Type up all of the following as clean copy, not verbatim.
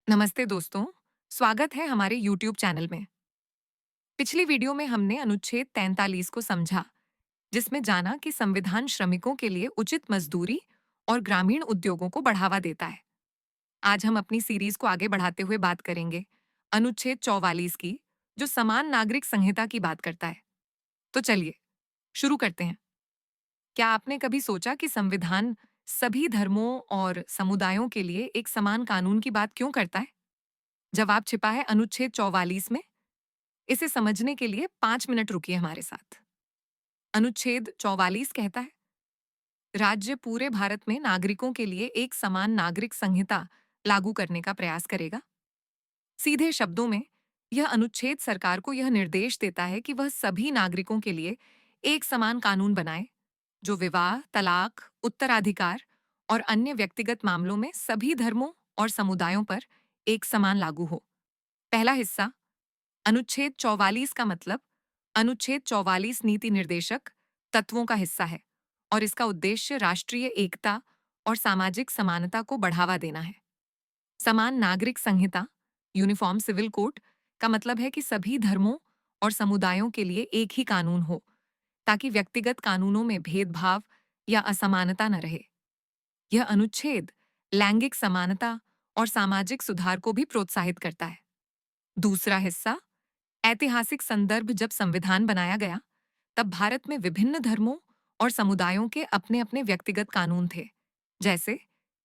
नमस्ते दोस्तों, स्वागत है हमारे YouTube चैनल में। पिछली वीडियो में हमने अनुच्छेद 43 को समझा, जिसमें जाना कि संविधान श्रमिकों के लिए उचित मजदूरी और ग्रामीण उद्योगों को बढ़ावा देता है। आज हम अपनी सीरीज को आगे बढ़ाते हुए बात करेंगे अनुच्छेद 44 की, जो समान नागरिक संहिता की बात करता है। तो चलिए शुरू करते हैं। क्या आपने कभी सोचा कि संविधान सभी धर्मों और समुदायों के लिए एक समान कानून की बात क्यों करता है? जवाब छिपा है अनुच्छेद 44 में। इसे समझने के लिए 5 मिनट रुकिए हमारे साथ। अनुच्छेद 44 कहता है, राज्य पूरे भारत में नागरिकों के लिए एक समान नागरिक संहिता लागू करने का प्रयास करेगा। सीधे शब्दों में यह अनुच्छेद सरकार को यह निर्देश देता है कि वह सभी नागरिकों के लिए एक समान कानून बनाए, जो विवाह, तलाक, उत्तराधिकार और अन्य व्यक्तिगत मामलों में सभी धर्मों और समुदायों पर एक समान लागू हो। पहला हिस्सा, अनुच्छेद 44 का मतलब अनुच्छेद 44 नीति निर्देशक तत्वों का हिस्सा है और इसका उद्देश्य राष्ट्रीय एकता और सामाजिक समानता को बढ़ावा देना है। समान नागरिक संहिता, यूनिफॉर्म सिविल कोड, का मतलब है कि सभी धर्मों और समुदायों के लिए एक ही कानून हो, ताकि व्यक्तिगत कानूनों में भेदभाव या असमानता न रहे। यह अनुच्छेद लैंगिक समानता और सामाजिक सुधार को भी प्रोत्साहित करता है। दूसरा हिस्सा, ऐतिहासिक संदर्भ, जब संविधान बनाया गया तब भारत में विभिन्न धर्मों और समुदायों के अपने अपने व्यक्तिगत कानून थे, जैसे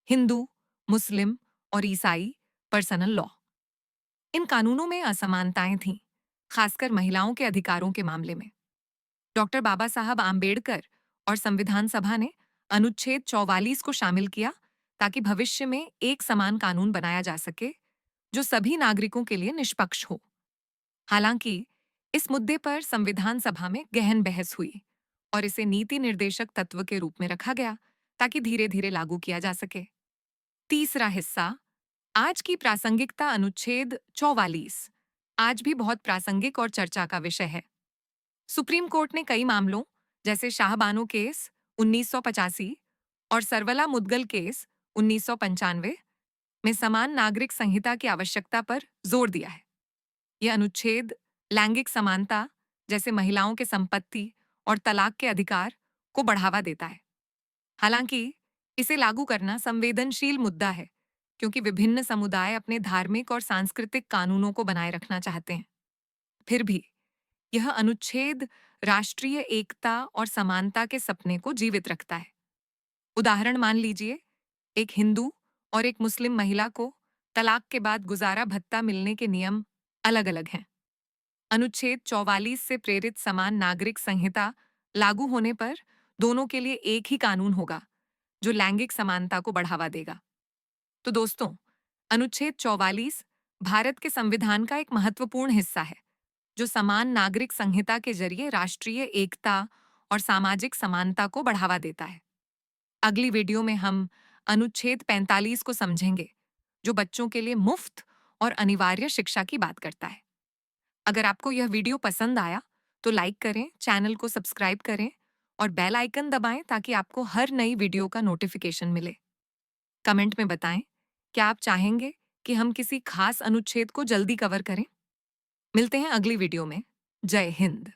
हिंदू, मुस्लिम और ईसाई पर्सनल लॉ। इन कानूनों में असमानताएं थीं, खासकर महिलाओं के अधिकारों के मामले में। डॉक्टर बाबा साहब आम्बेडकर और संविधान सभा ने अनुच्छेद 44 को शामिल किया ताकि भविष्य में एक समान कानून बनाया जा सके, जो सभी नागरिकों के लिए निष्पक्ष हो। हालांकि इस मुद्दे पर संविधान सभा में गहन बहस हुई और इसे नीति निर्देशक तत्व के रूप में रखा गया ताकि धीरे धीरे लागू किया जा सके। तीसरा हिस्सा, आज की प्रासंगिकता। अनुच्छेद 44 आज भी बहुत प्रासंगिक और चर्चा का विषय है। सुप्रीम कोर्ट ने कई मामलों, जैसे शाहबानो केस 1985 और सरवला मुदगल केस 1995 में समान नागरिक संहिता की आवश्यकता पर जोर दिया है। यह अनुच्छेद लैंगिक समानता, जैसे महिलाओं के संपत्ति और तलाक के अधिकार, को बढ़ावा देता है। हालांकि इसे लागू करना संवेदनशील मुद्दा है, क्योंकि विभिन्न समुदाय अपने धार्मिक और सांस्कृतिक कानूनों को बनाए रखना चाहते हैं। फिर भी यह अनुच्छेद राष्ट्रीय एकता और समानता के सपने को जीवित रखता है। उदाहरण मान लीजिए, एक हिंदू और एक मुस्लिम महिला को तलाक के बाद गुजारा भत्ता मिलने के नियम अलग अलग हैं। अनुच्छेद 44 से प्रेरित समान नागरिक संहिता लागू होने पर दोनों के लिए एक ही कानून होगा, जो लैंगिक समानता को बढ़ावा देगा। तो दोस्तों, अनुच्छेद 44 भारत के संविधान का एक महत्वपूर्ण हिस्सा है, जो समान नागरिक संहिता के जरिए राष्ट्रीय एकता और सामाजिक समानता को बढ़ावा देता है। अगली वीडियो में हम अनुच्छेद 45 को समझेंगे, जो बच्चों के लिए मुफ्त और अनिवार्य शिक्षा की बात करता है। अगर आपको यह वीडियो पसंद आया तो लाइक करें, चैनल को सब्सक्राइब करें और बेल आइकन दबाएं ताकि आपको हर नई वीडियो का नोटिफिकेशन मिले। कमेंट में बताएं, क्या आप चाहेंगे कि हम किसी खास अनुच्छेद को जल्दी कवर करें? मिलते हैं अगली वीडियो में। जय हिंद।